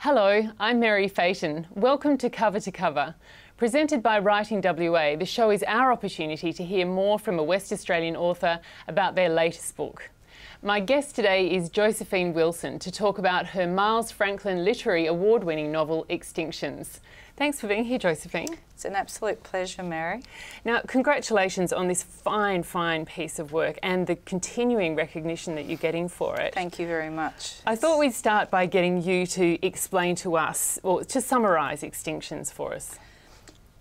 Hello, I'm Mary Phaeton. Welcome to Cover to Cover. Presented by Writing WA, the show is our opportunity to hear more from a West Australian author about their latest book. My guest today is Josephine Wilson to talk about her Miles Franklin Literary Award-winning novel, Extinctions. Thanks for being here, Josephine. It's an absolute pleasure, Mary. Now, congratulations on this fine, fine piece of work and the continuing recognition that you're getting for it. Thank you very much. I thought we'd start by getting you to explain to us, or to summarise Extinctions for us.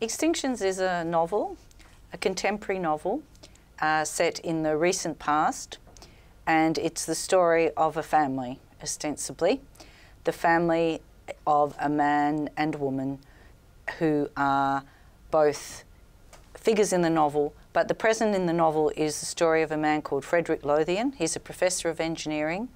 Extinctions is a novel, a contemporary novel, set in the recent past, and it's the story of a family, ostensibly. The family of a man and woman who are both figures in the novel, but the present in the novel is the story of a man called Frederick Lothian. He's a professor of engineering.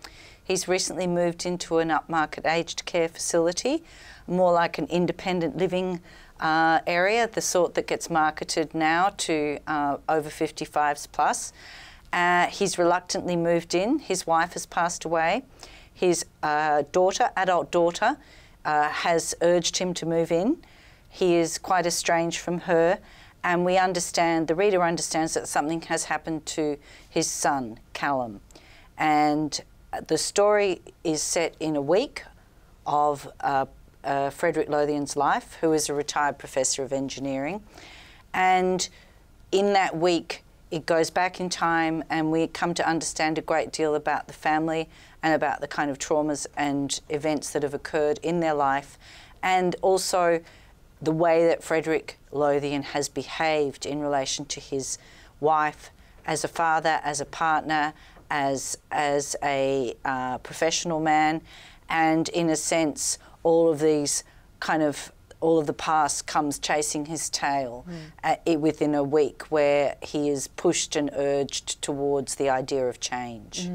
He's recently moved into an upmarket aged care facility, more like an independent living area, the sort that gets marketed now to over 55s plus. He's reluctantly moved in. His wife has passed away. His daughter, adult daughter, has urged him to move in. He is quite estranged from her, and we understand, the reader understands that something has happened to his son, Callum. And the story is set in a week of Frederick Lothian's life, who is a retired professor of engineering. And in that week, it goes back in time, and we come to understand a great deal about the family and about the kind of traumas and events that have occurred in their life, and also the way that Frederick Lothian has behaved in relation to his wife, as a father, as a partner, as a professional man, and in a sense, all of the past comes chasing his tail within a week, where he is pushed and urged towards the idea of change.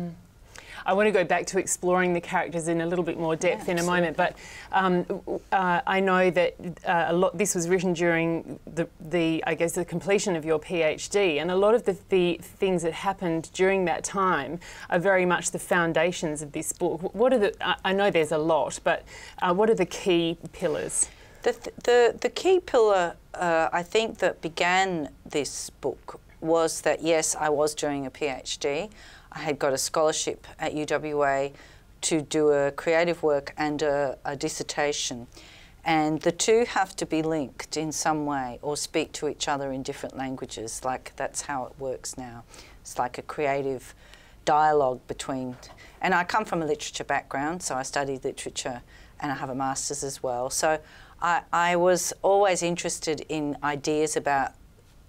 I want to go back to exploring the characters in a little bit more depth in a moment, but I know that this was written during I guess the completion of your PhD, and a lot of the things that happened during that time are very much the foundations of this book. What are I know there's a lot, but what are the key pillars? The key pillar, I think, that began this book was that, yes, I was doing a PhD. I had got a scholarship at UWA to do a creative work and a dissertation. And the two have to be linked in some way or speak to each other in different languages. Like, that's how it works now. It's like a creative dialogue between... And I come from a literature background, so I studied literature, and I have a master's as well. So I was always interested in ideas about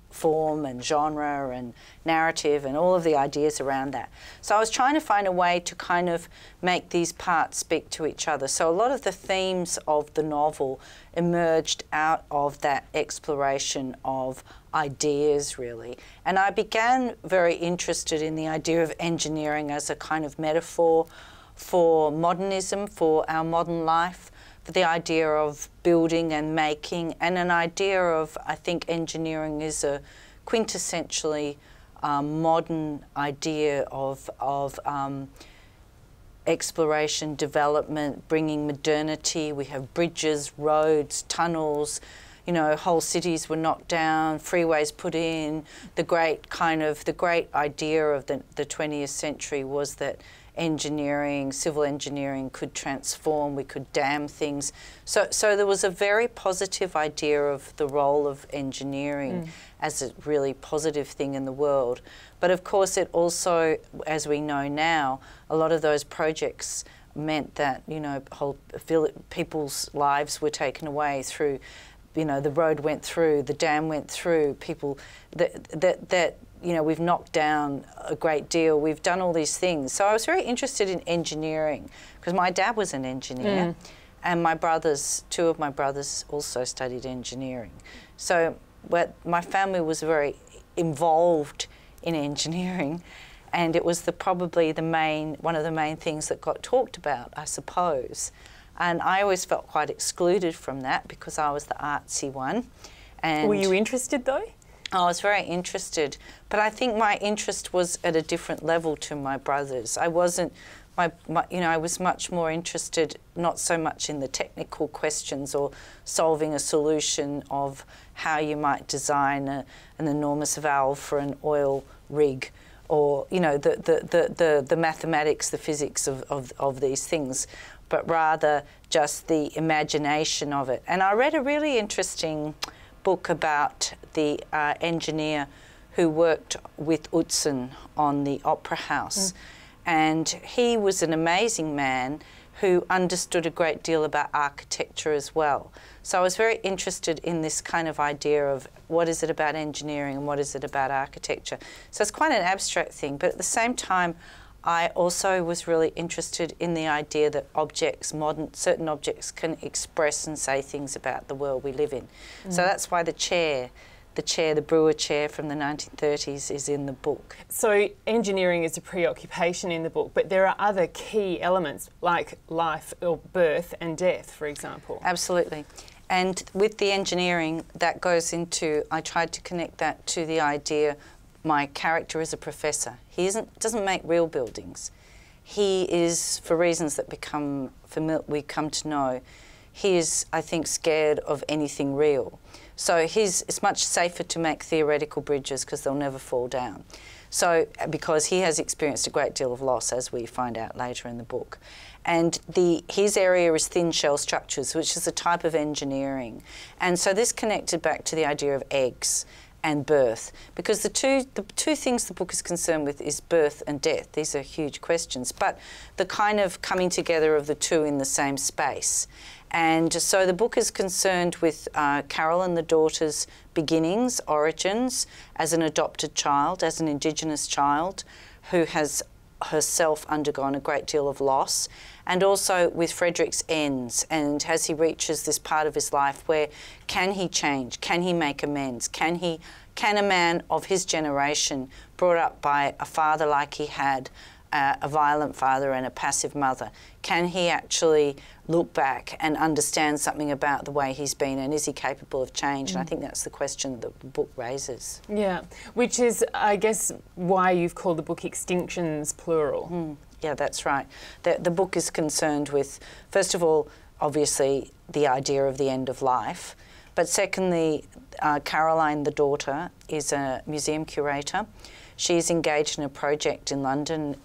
form and genre and narrative and all of the ideas around that. So I was trying to find a way to kind of make these parts speak to each other. So a lot of the themes of the novel emerged out of that exploration of ideas, really. And I began very interested in the idea of engineering as a kind of metaphor for modernism, for our modern life, for the idea of building and making, and an idea of, I think engineering is a quintessentially modern idea of exploration, development, bringing modernity. We have bridges, roads, tunnels, you know, whole cities were knocked down, freeways put in. The great idea of the 20th century was that engineering, civil engineering could transform, we could dam things. So there was a very positive idea of the role of engineering as a really positive thing in the world. But of course it also, as we know now, a lot of those projects meant that, you know, people's lives were taken away through, you know, the road went through, the dam went through, people that you know, we've knocked down a great deal, we've done all these things. So I was very interested in engineering, because my dad was an engineer, and my brothers, two of my brothers also studied engineering. So my family was very involved in engineering, and it was probably one of the main things that got talked about, I suppose. And I always felt quite excluded from that because I was the artsy one. And were you interested though? I was very interested, but I think my interest was at a different level to my brothers. I wasn't I was much more interested not so much in the technical questions or solving a solution of how you might design an enormous valve for an oil rig, or the mathematics, the physics of these things, but rather just the imagination of it. And I read a really interesting book about the engineer who worked with Utzon on the Opera House. And he was an amazing man who understood a great deal about architecture as well. So I was very interested in this kind of idea of what is it about engineering and what is it about architecture. So it's quite an abstract thing, but at the same time, I also was really interested in the idea that certain objects can express and say things about the world we live in. So that's why the brewer chair from the 1930s is in the book. So engineering is a preoccupation in the book, but there are other key elements like life or birth and death, for example. Absolutely. And with the engineering, that goes into, I tried to connect that to the idea, my character is a professor. He doesn't make real buildings. He is, for reasons that we come to know, he is, I think, scared of anything real. So it's much safer to make theoretical bridges because they'll never fall down. So, because he has experienced a great deal of loss, as we find out later in the book. And his area is thin shell structures, which is a type of engineering. And so this connected back to the idea of eggs and birth, because the two things the book is concerned with is birth and death. These are huge questions, but the kind of coming together of the two in the same space. And so the book is concerned with Carol and the daughter's beginnings, origins, as an adopted child, as an Indigenous child who has herself undergone a great deal of loss, and also with Frederick's ends, and as he reaches this part of his life where can he change, can he make amends, can a man of his generation, brought up by a father like he had, a violent father and a passive mother, can he actually look back and understand something about the way he's been, and is he capable of change? And I think that's the question that the book raises. Yeah, which is, I guess, why you've called the book Extinctions, plural. Yeah, that's right. The book is concerned with, first of all, obviously, the idea of the end of life, but secondly, Caroline, the daughter, is a museum curator. She's engaged in a project in London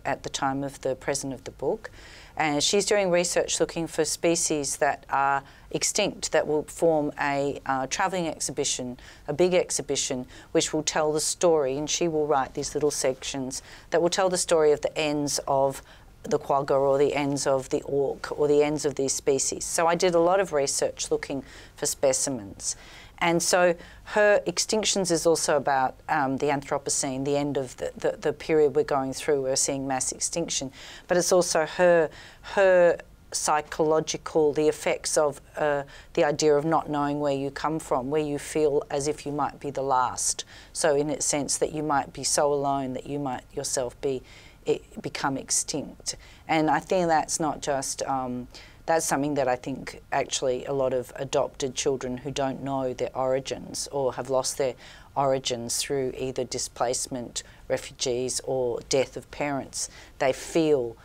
at the time of the present of the book, and she's doing research looking for species that are extinct that will form a travelling exhibition, a big exhibition, which will tell the story, and she will write these little sections that will tell the story of the ends of the quagga or the ends of the auk or the ends of these species. So I did a lot of research looking for specimens. And so her Extinctions is also about the Anthropocene, the end of the period we're going through. We're seeing mass extinction. But it's also her psychological, the effects of the idea of not knowing where you come from, where you feel as if you might be the last. So in a sense that you might be so alone that you might yourself become extinct. And I think that's not just... that's something that I think actually a lot of adopted children who don't know their origins or have lost their origins through either displacement, refugees or death of parents, they feel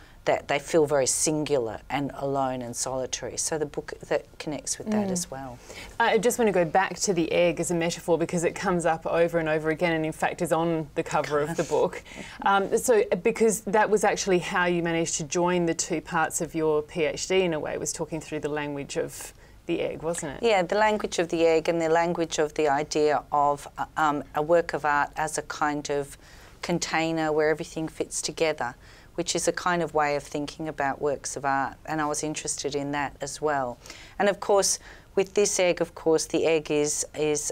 very singular and alone and solitary. So the book that connects with that as well. I just want to go back to the egg as a metaphor because it comes up over and over again and in fact is on the cover of the book. So because that was actually how you managed to join the two parts of your PhD in a way, was talking through the language of the egg, wasn't it? Yeah, the language of the egg and the language of the idea of a work of art as a kind of container where everything fits together, which is a kind of way of thinking about works of art, and I was interested in that as well. And of course, with this egg, of course, the egg is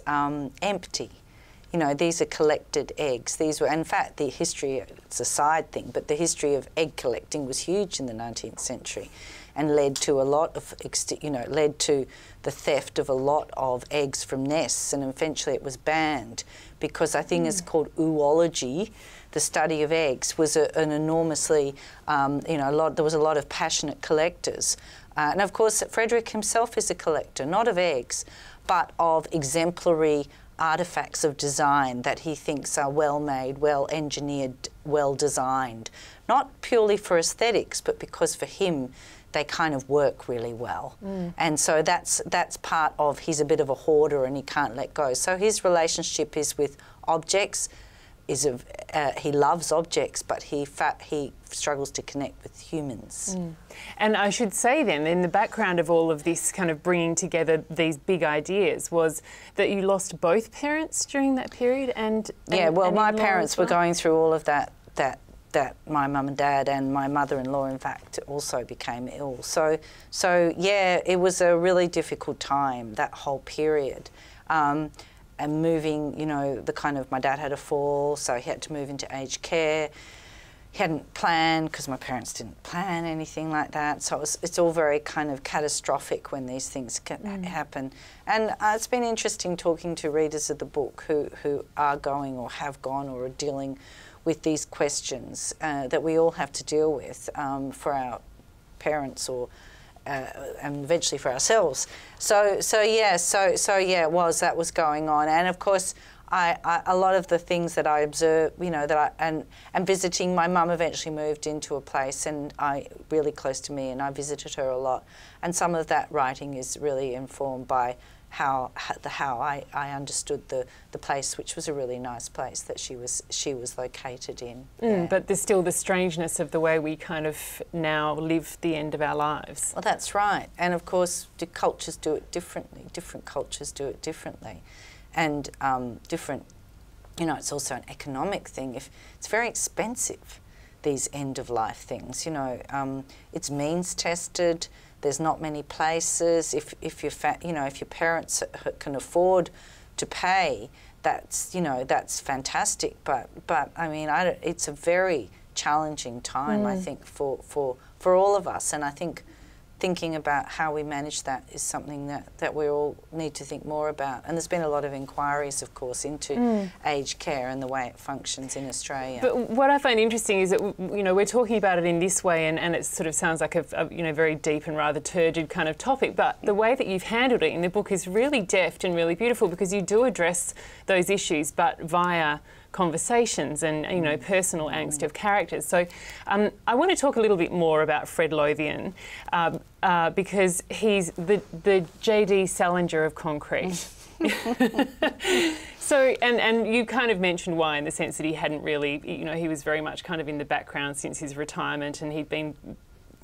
empty. You know, these are collected eggs. These were, in fact, the history, it's a side thing, but the history of egg collecting was huge in the 19th century and led to a lot of, led to the theft of a lot of eggs from nests, and eventually it was banned because I think it's called oology. The study of eggs was an enormously, there was a lot of passionate collectors. And of course, Frederick himself is a collector, not of eggs, but of exemplary artefacts of design that he thinks are well made, well engineered, well designed, not purely for aesthetics, but because for him they kind of work really well. And so that's part of, he's a bit of a hoarder and he can't let go. So his relationship is with objects, he loves objects, but he struggles to connect with humans. And I should say then, in the background of all of this kind of bringing together these big ideas was that you lost both parents during that period yeah, well, my parents were going through all of that my mum and dad and my mother-in-law, in fact, also became ill. So yeah, it was a really difficult time, that whole period. And moving, you know, my dad had a fall, so he had to move into aged care. He hadn't planned, because my parents didn't plan anything like that. So it's all very kind of catastrophic when these things can happen. And it's been interesting talking to readers of the book who are going or have gone or are dealing with these questions that we all have to deal with for our parents or and eventually for ourselves. So yeah, it was, that was going on. And of course, a lot of the things that I observed, you know, and visiting, my mum eventually moved into a place really close to me, and I visited her a lot. And some of that writing is really informed by how I understood the place, which was a really nice place that she was located in. Yeah. But there's still the strangeness of the way we kind of now live the end of our lives. Well, that's right. And of course, cultures do it differently. Different cultures do it differently. And different, you know, it's also an economic thing. If it's very expensive, these end-of-life things, you know, it's means tested. There's not many places. If your parents can afford to pay, that's, you know, that's fantastic. But I mean, it's a very challenging time, I think, for all of us. And I think thinking about how we manage that is something that we all need to think more about. And there's been a lot of inquiries, of course, into aged care and the way it functions in Australia. But what I find interesting is that, you know, we're talking about it in this way, and it sort of sounds like a you know, very deep and rather turgid kind of topic, but the way that you've handled it in the book is really deft and really beautiful, because you do address those issues, but via conversations and, you know, personal angst of characters. So I want to talk a little bit more about Fred Lothian because he's the J.D. Salinger of concrete. So, and you kind of mentioned why, in the sense that he hadn't really, you know, he was very much kind of in the background since his retirement, and he'd been,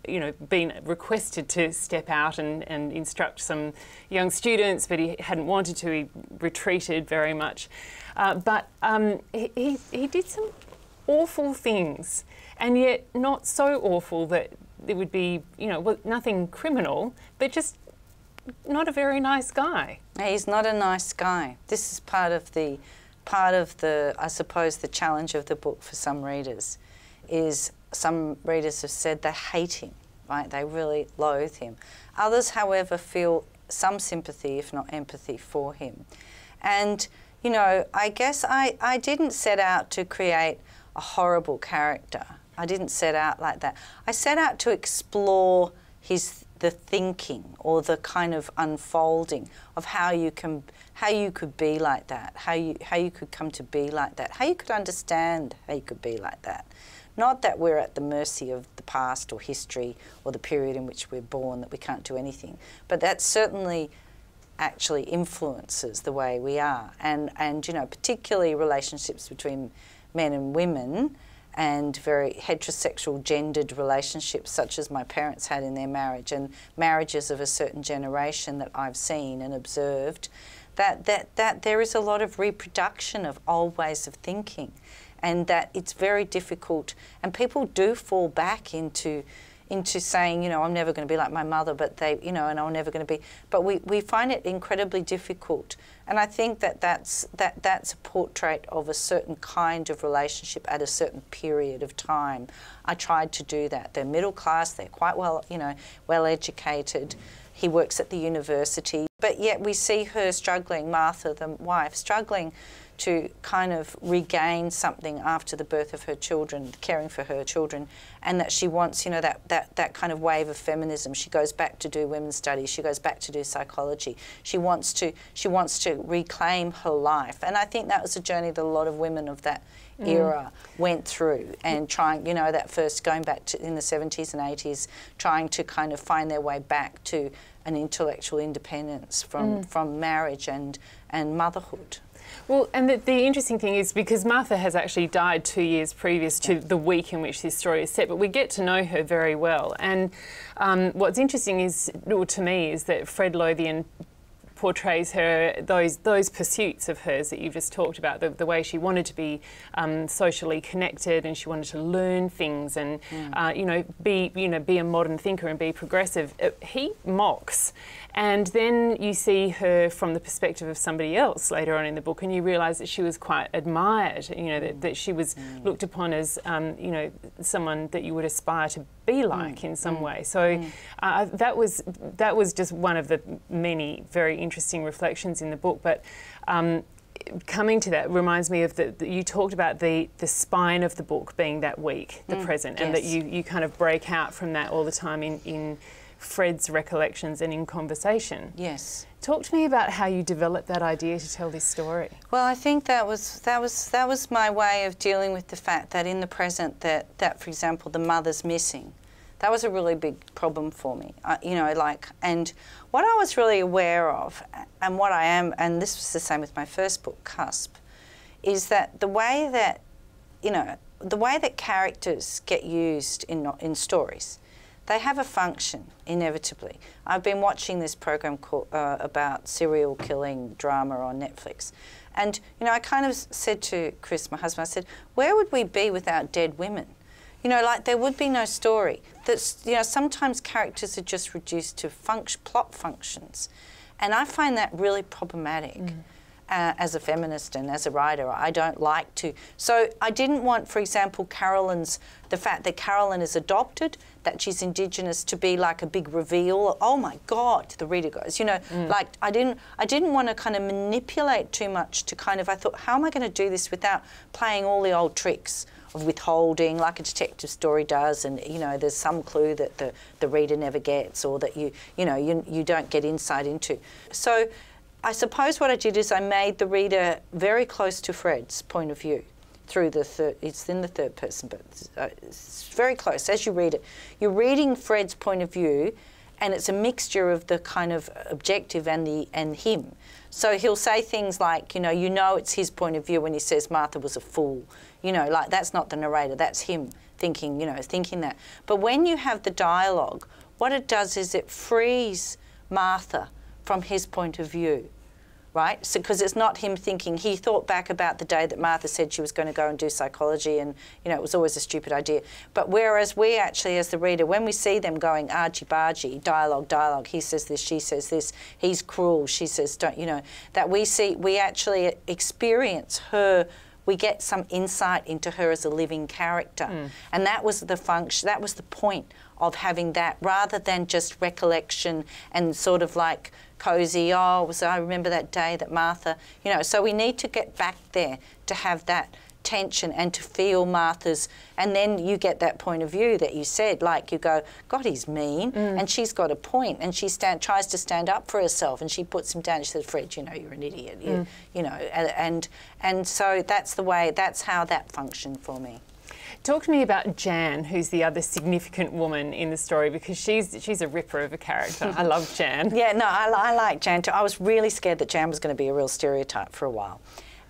you know, been requested to step out and instruct some young students, but he hadn't wanted to. He retreated very much. But he did some awful things, and yet not so awful that it would be, you know, nothing criminal, but just not a very nice guy. He's not a nice guy. This is part of the, I suppose, the challenge of the book for some readers, is some readers have said they hate him, right? They really loathe him. Others, however, feel some sympathy, if not empathy, for him. And, you know, I guess I didn't set out to create a horrible character. I didn't set out like that. I set out to explore the thinking, or the kind of unfolding of how you could be like that, how you could come to be like that, how you could understand how you could be like that. Not that we're at the mercy of the past or history or the period in which we're born, that we can't do anything, but that certainly actually influences the way we are. And you know, particularly relationships between men and women, and very heterosexual gendered relationships such as my parents had in their marriage, and marriages of a certain generation that I've seen and observed, that there is a lot of reproduction of old ways of thinking, and that it's very difficult, and people do fall back into saying, you know, I'm never going to be like my mother, but they, you know, and I'm never going to be, but we find it incredibly difficult. And I think that's a portrait of a certain kind of relationship at a certain period of time. I tried to do that. They're middle class, they're quite well, you know, well educated. He works at the university, but yet we see her struggling, Martha, the wife, struggling to kind of regain something after the birth of her children, caring for her children, and that she wants, you know, that kind of wave of feminism. She goes back to do women's studies. She goes back to do psychology. She wants to reclaim her life, and I think that was a journey that a lot of women of that era went through, and trying, you know, that first going back to in the 70s and 80s, trying to kind of find their way back to an intellectual independence from marriage and motherhood. Well, and the interesting thing is, because Martha has actually died 2 years previous to the week in which this story is set, but we get to know her very well. And what's interesting is, well, to me, is that Fred Lothian portrays her, those pursuits of hers that you've just talked about, the way she wanted to be socially connected, and she wanted to learn things and be a modern thinker and be progressive. He mocks, and then you see her from the perspective of somebody else later on in the book, and you realise that she was quite admired. You know, that she was looked upon as someone that you would aspire to be like in some way. So that was just one of the many very interesting reflections in the book. But coming to that reminds me of you talked about the spine of the book being that week, the present, and that you kind of break out from that all the time in Fred's recollections and in conversation. Yes. Talk to me about how you developed that idea to tell this story. Well, I think that was my way of dealing with the fact that in the present that for example, the mother's missing. That was a really big problem for me, and what I was really aware of, and what I am, and this was the same with my first book, Cusp, is that the way that characters get used in stories, they have a function, inevitably. I've been watching this program called, about serial killing drama on Netflix, and I kind of said to Chris, my husband, I said, where would we be without dead women? There would be no story. Sometimes characters are just reduced to plot functions. And I find that really problematic as a feminist and as a writer. I don't like to. So I didn't want, for example, the fact that Carolyn is adopted, that she's Indigenous, to be like a big reveal. Oh my God, the reader goes, I didn't want to kind of manipulate too much to kind of, I thought, how am I going to do this without playing all the old tricks of withholding, like a detective story does, and there's some clue that the reader never gets, or that you don't get insight into. So I suppose what I did is I made the reader very close to Fred's point of view through it's in the third person, but it's very close. As you read it, you're reading Fred's point of view, and it's a mixture of the kind of objective and him. So he'll say things like, it's his point of view when he says Martha was a fool. That's not the narrator, that's him thinking, thinking that. But when you have the dialogue, what it does is it frees Martha from his point of view, right? So, because it's not him thinking, he thought back about the day that Martha said she was going to go and do psychology, and, it was always a stupid idea. But whereas we actually, as the reader, when we see them going argy-bargy, dialogue, he says this, she says this, he's cruel, she says, that we actually experience her. We get some insight into her as a living character. And that was the function, that was the point of having that, rather than just recollection and sort of like cosy, so I remember that day that Martha, so we need to get back there to have that tension and to feel Martha's, and then you get that point of view that you said, like you go, God, he's mean, and she's got a point, and she tries to stand up for herself, and she puts him down. She says, Fred, you're an idiot, and so that's how that functioned for me. Talk to me about Jan, who's the other significant woman in the story, because she's a ripper of a character. I love Jan. Yeah, no, I like Jan too. I was really scared that Jan was going to be a real stereotype for a while.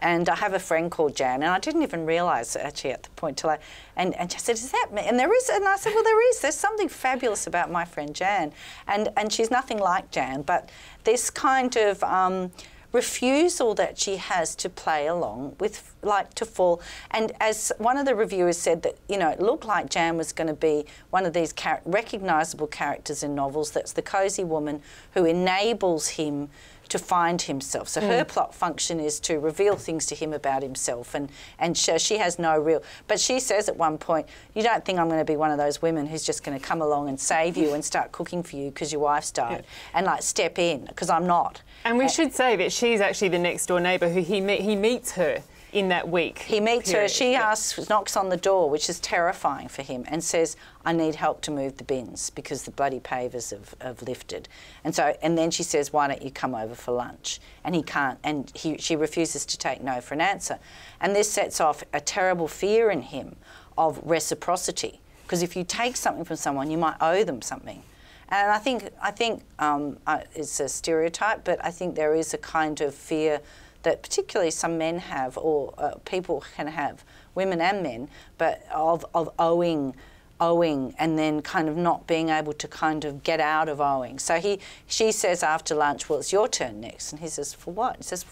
And I have a friend called Jan, and I didn't even realise actually at the point till and she said, is that me? And there is, and I said, well, there's something fabulous about my friend Jan, and she's nothing like Jan, but this kind of refusal that she has to play along with, like to fall. And as one of the reviewers said, that it looked like Jan was going to be one of these recognisable characters in novels. That's the cosy woman who enables him to find himself. So her plot function is to reveal things to him about himself, and she has no real... But she says at one point, you don't think I'm going to be one of those women who's just going to come along and save you and start cooking for you because your wife's died and like step in, because I'm not. And we should say that she's actually the next door neighbour who he meets her in that week. He meets her, she knocks on the door, which is terrifying for him, and says, I need help to move the bins because the bloody pavers have lifted. And then she says, why don't you come over for lunch? And he can't, and she refuses to take no for an answer. And this sets off a terrible fear in him of reciprocity, because if you take something from someone, you might owe them something. And I think it's a stereotype, but I think there is a kind of fear that particularly some men have, or people can have, women and men, but of owing and then kind of not being able to kind of get out of owing. So she says after lunch, well, it's your turn next. And he says, for what? He says,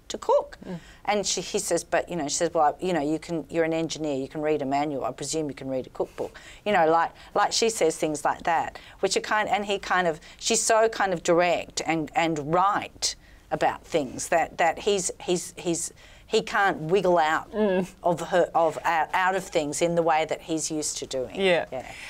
to cook. And he says, but, you know, she says, well, you know, you're an engineer, you can read a manual, I presume you can read a cookbook. You know, like she says things like that, which are she's so kind of direct and right about things that he can't wiggle out out of things in the way that he's used to doing. Yeah.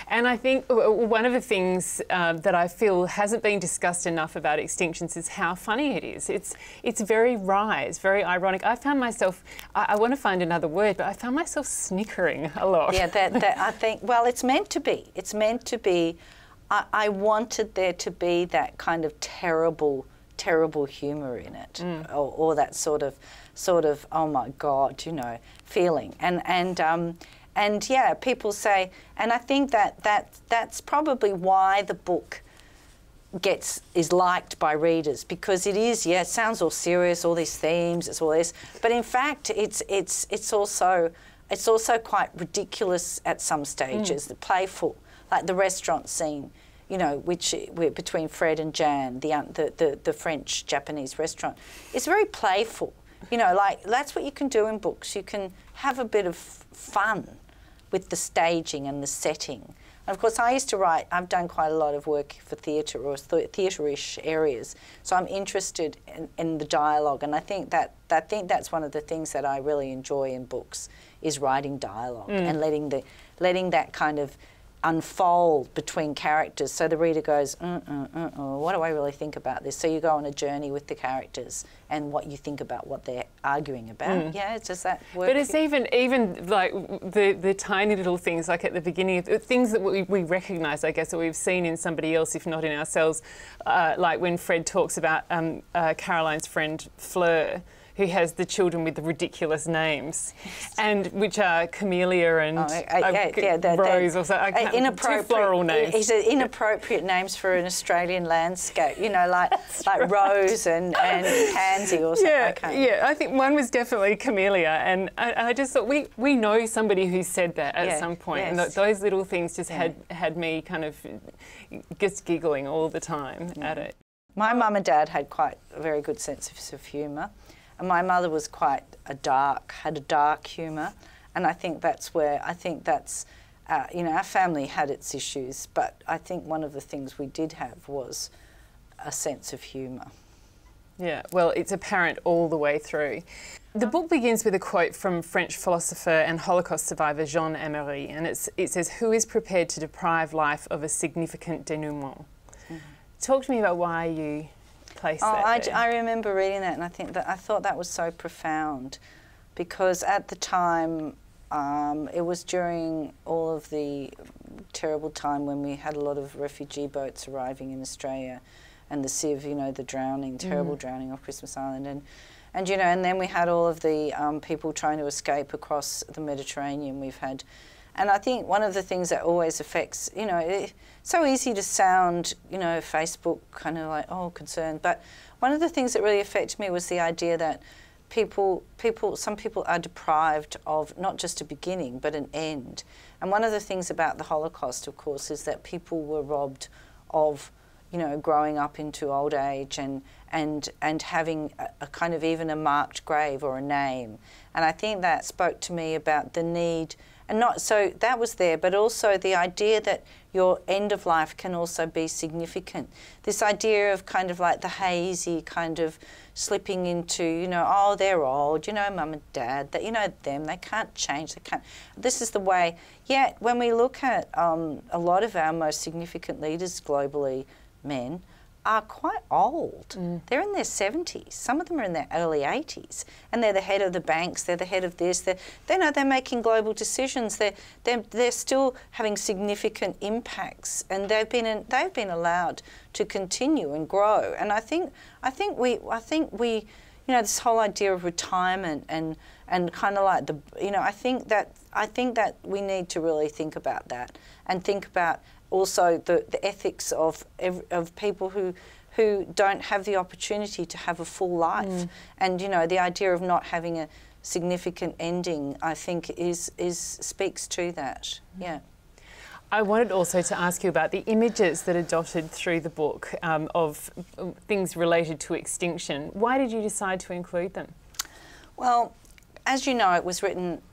And I think one of the things that I feel hasn't been discussed enough about Extinctions is how funny it is. It's very wry, it's very ironic. I found myself, I want to find another word, but I found myself snickering a lot. Yeah, that I think, well, it's meant to be. It's meant to be. I wanted there to be that kind of terrible humour in it, or that sort of oh my God, you know, feeling. And yeah, people say, and I think that's probably why the book is liked by readers, because it is, yeah, it sounds all serious, all these themes, it's all this, but in fact it's also quite ridiculous at some stages, playful, like the restaurant scene, you know, between Fred and Jan, the French-Japanese restaurant. It's very playful. You know, like, that's what you can do in books. You can have a bit of fun with the staging and the setting. And of course, I used to write, I've done quite a lot of work for theatre or theatre-ish areas, so I'm interested in the dialogue, and I think that's one of the things that I really enjoy in books, is writing dialogue and letting that kind of unfold between characters, so the reader goes, what do I really think about this? So you go on a journey with the characters and what you think about what they're arguing about. Yeah, it's just that work. But it's even like the tiny little things, like at the beginning, of things that we recognise, I guess, that we've seen in somebody else, if not in ourselves, like when Fred talks about Caroline's friend Fleur, who has the children with the ridiculous names, and which are Camellia and Rose, or something. Two floral names. He said inappropriate names for an Australian landscape. You know, like Rose and Pansy or something. Yeah, I think one was definitely Camellia, and I just thought we know somebody who said that at some point, and those little things just had me kind of just giggling all the time at it. My mum and dad had quite a very good sense of humour. And my mother was had a dark humour, and I think that's where, you know, our family had its issues, but I think one of the things we did have was a sense of humour. Yeah, well, it's apparent all the way through. The book begins with a quote from French philosopher and Holocaust survivor Jean Amery, and it says, "Who is prepared to deprive life of a significant denouement?" Talk to me about why you placed that there. I remember reading that, and I thought that was so profound, because at the time it was during all of the terrible time when we had a lot of refugee boats arriving in Australia, and the sieve, you know, the drowning, terrible drowning off Christmas Island, and you know, and then we had all of the people trying to escape across the Mediterranean. We've had, and I think one of the things that always affects, you know, it's so easy to sound, you know, Facebook kind of like, oh, concerned, but one of the things that really affected me was the idea that some people are deprived of not just a beginning but an end. And one of the things about the Holocaust, of course, is that people were robbed of you know, growing up into old age and having a kind of even a marked grave or a name. And I think that spoke to me about the need, and not so that was there, but also the idea that your end of life can also be significant. This idea of kind of like the hazy kind of slipping into, you know, oh, they're old, you know, mum and dad, that, you know, them, they can't change, they can't. This is the way. Yet when we look at a lot of our most significant leaders globally, men, are quite old. They're in their 70s. Some of them are in their early 80s, and they're the head of the banks. They're the head of this. They're making global decisions. They're still having significant impacts, and they've been allowed to continue and grow. And I think we you know, this whole idea of retirement and kind of like the, you know, I think that we need to really think about that, and think about also the ethics of people who don't have the opportunity to have a full life. And, you know, the idea of not having a significant ending, I think, speaks to that. Yeah. I wanted also to ask you about the images that are dotted through the book of things related to extinction. Why did you decide to include them? Well, as you know,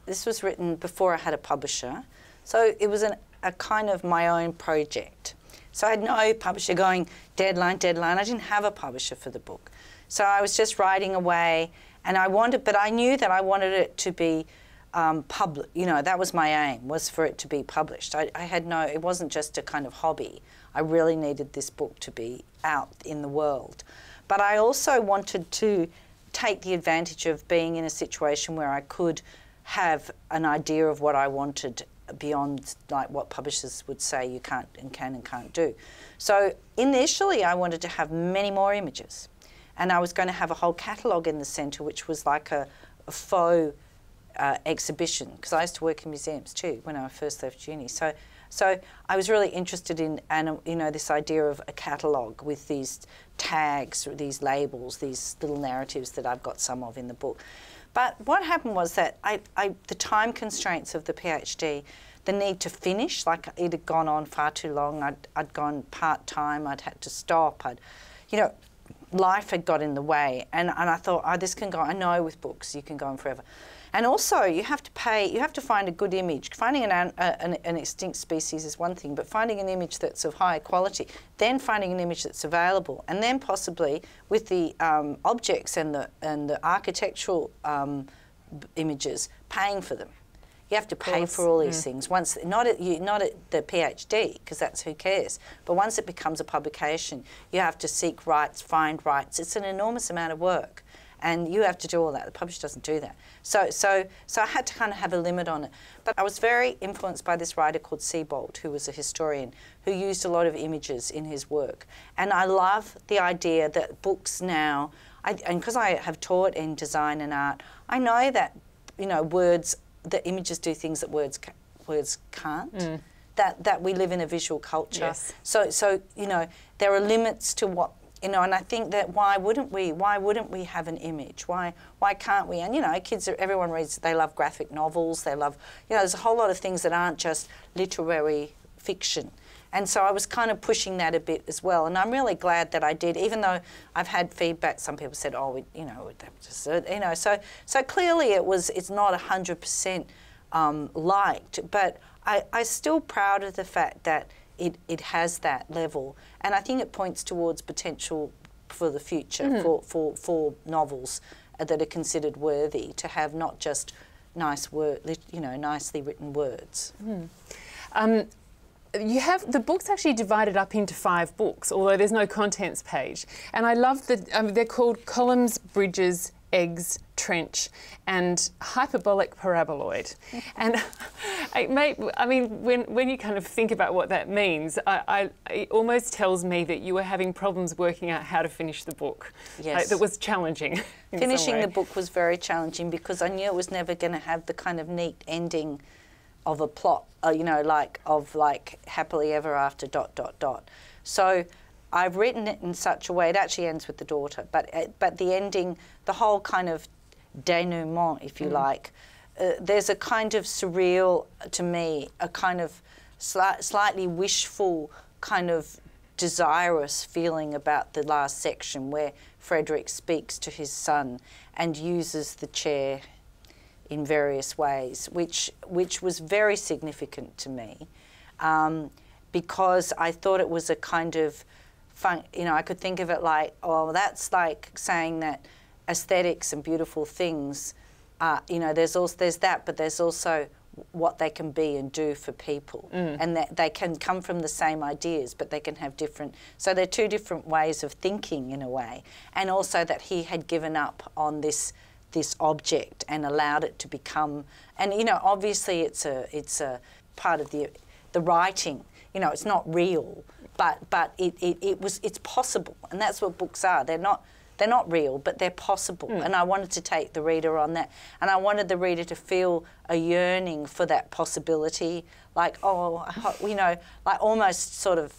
this was written before I had a publisher, so it was a kind of my own project. So I had no publisher going, deadline. I didn't have a publisher for the book. So I was just writing away, and but I knew that I wanted it to be public. You know, that was my aim, was for it to be published. It wasn't just a kind of hobby. I really needed this book to be out in the world. But I also wanted to take the advantage of being in a situation where I could have an idea of what I wanted beyond like what publishers would say you can't and can't do. So initially I wanted to have many more images, and I was going to have a whole catalogue in the centre, which was like a faux exhibition, because I used to work in museums too when I first left uni. So I was really interested in, you know, this idea of a catalogue with these tags, these labels, these little narratives that I've got some of in the book. But what happened was that the time constraints of the PhD, the need to finish, like it had gone on far too long. I'd gone part-time, I'd had to stop. You know, life had got in the way. And I thought, oh, this can go, I know with books you can go on forever. And also you have to find a good image. Finding an extinct species is one thing, but finding an image that's of high quality, then finding an image that's available, and then possibly with the objects and the architectural images, paying for them. You have to pay for all these things. Once, not at the PhD, because that's who cares, but once it becomes a publication, you have to seek rights, find rights. It's an enormous amount of work. And you have to do all that. The publisher doesn't do that. So I had to kind of have a limit on it. But I was very influenced by this writer called Siebold, who was a historian, who used a lot of images in his work. And I love the idea that books now, and because I have taught in design and art, I know that, you know, that images do things that words can't. That we live in a visual culture. Yes. So you know, there are limits to what. You know, and I think that why wouldn't we have an image? Why can't we? And you know, everyone reads, they love graphic novels, they love, you know, there's a whole lot of things that aren't just literary fiction. And so I was kind of pushing that a bit as well. And I'm really glad that I did, even though I've had feedback, some people said, oh, you know, you know, so clearly it's not 100% liked, but I'm still proud of the fact that it has that level, and I think it points towards potential for the future for novels that are considered worthy to have not just nicely written words. You have the book's actually divided up into 5 books, although there's no contents page, and I love that they're called Columns, Bridges, Eggs, Trench, and Hyperbolic Paraboloid. And I mean, when you kind of think about what that means, it almost tells me that you were having problems working out how to finish the book. Yes. That was challenging. Finishing the book was very challenging because I knew it was never going to have the kind of neat ending of a plot, you know, like happily ever after ... So I've written it in such a way, it actually ends with the daughter, but the ending, the whole kind of denouement, if you like, there's a kind of surreal, to me, a kind of slightly wishful kind of desirous feeling about the last section where Frederick speaks to his son and uses the chair in various ways, which was very significant to me, because I thought it was a kind of fun, you know, I could think of it like, oh, that's like saying that aesthetics and beautiful things, you know, there's that, but there's also what they can be and do for people, and that they can come from the same ideas, but they can have different, so they're two different ways of thinking in a way, and also that he had given up on this object and allowed it to become, and you know, obviously it's a part of the writing, you know, it's not real, but it's possible, and that's what books are. They're not real, but they're possible. And I wanted to take the reader on that. And I wanted the reader to feel a yearning for that possibility, like, oh, you know, like almost sort of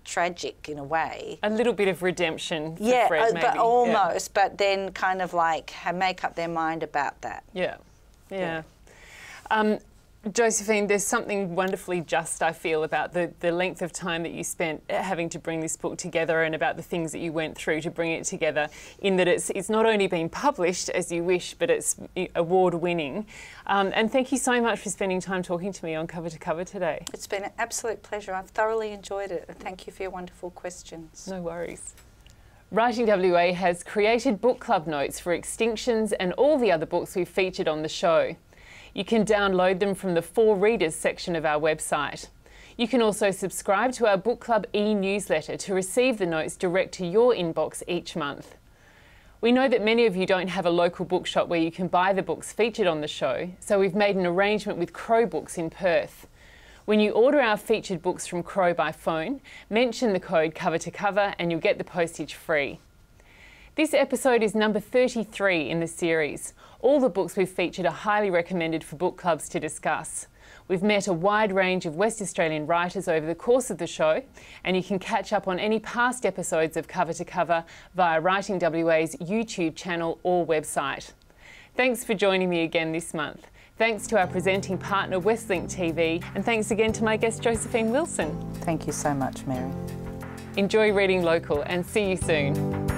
tragic in a way. A little bit of redemption for yeah, Fred, maybe. But almost, but then kind of like make up their mind about that. Yeah, yeah. Josephine, there's something wonderfully just, I feel, about the length of time that you spent having to bring this book together, and about the things that you went through to bring it together, in that it's not only been published as you wish, but it's award-winning. And thank you so much for spending time talking to me on Cover to Cover today. It's been an absolute pleasure. I've thoroughly enjoyed it. Thank you for your wonderful questions. No worries. Writing WA has created book club notes for Extinctions and all the other books we've featured on the show. You can download them from the For Readers section of our website. You can also subscribe to our Book Club e-newsletter to receive the notes direct to your inbox each month. We know that many of you don't have a local bookshop where you can buy the books featured on the show, so we've made an arrangement with Crow Books in Perth. When you order our featured books from Crow by phone, mention the code Cover to Cover and you'll get the postage free. This episode is number 33 in the series. All the books we've featured are highly recommended for book clubs to discuss. We've met a wide range of West Australian writers over the course of the show, and you can catch up on any past episodes of Cover to Cover via Writing WA's YouTube channel or website. Thanks for joining me again this month. Thanks to our presenting partner Westlink TV, and thanks again to my guest Josephine Wilson. Thank you so much, Mary. Enjoy reading local and see you soon.